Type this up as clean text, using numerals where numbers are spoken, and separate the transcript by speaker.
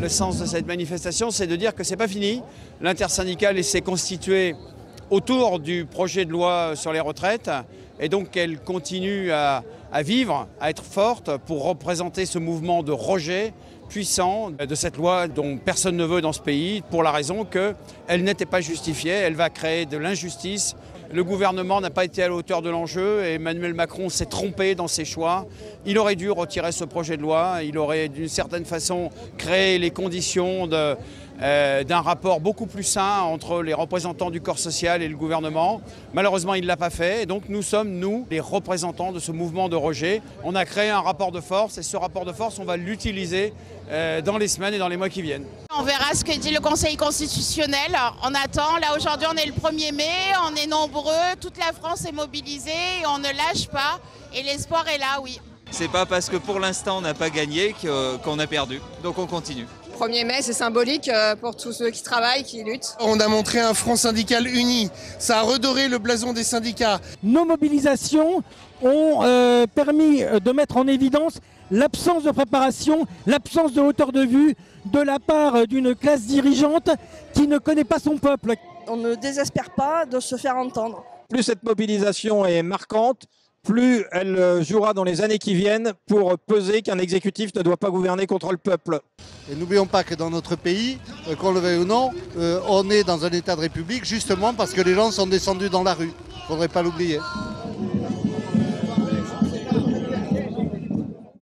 Speaker 1: Le sens de cette manifestation, c'est de dire que c'est pas fini. L'intersyndicale s'est constituée autour du projet de loi sur les retraites et donc elle continue à vivre, à être forte pour représenter ce mouvement de rejet puissant de cette loi dont personne ne veut dans ce pays pour la raison qu'elle n'était pas justifiée, elle va créer de l'injustice. Le gouvernement n'a pas été à la hauteur de l'enjeu et Emmanuel Macron s'est trompé dans ses choix. Il aurait dû retirer ce projet de loi, il aurait d'une certaine façon créé les conditions d'un rapport beaucoup plus sain entre les représentants du corps social et le gouvernement. Malheureusement, il ne l'a pas fait et donc nous sommes, nous, les représentants de ce mouvement de rejet. On a créé un rapport de force et ce rapport de force, on va l'utiliser dans les semaines et dans les mois qui viennent.
Speaker 2: On verra ce que dit le Conseil constitutionnel. On attend. Là, aujourd'hui, on est le 1er mai, on est nombreux, toute la France est mobilisée et on ne lâche pas. Et l'espoir est là, oui.
Speaker 3: C'est pas parce que pour l'instant on n'a pas gagné qu'on a perdu, donc on continue.
Speaker 4: 1er mai, c'est symbolique pour tous ceux qui travaillent, qui luttent.
Speaker 5: On a montré un front syndical uni, ça a redoré le blason des syndicats.
Speaker 6: Nos mobilisations ont permis de mettre en évidence l'absence de préparation, l'absence de hauteur de vue de la part d'une classe dirigeante qui ne connaît pas son peuple.
Speaker 7: On ne désespère pas de se faire entendre.
Speaker 8: Plus cette mobilisation est marquante, plus elle jouera dans les années qui viennent pour peser qu'un exécutif ne doit pas gouverner contre le peuple.
Speaker 9: Et n'oublions pas que dans notre pays, qu'on le veuille ou non, on est dans un état de république justement parce que les gens sont descendus dans la rue. Il ne faudrait pas l'oublier.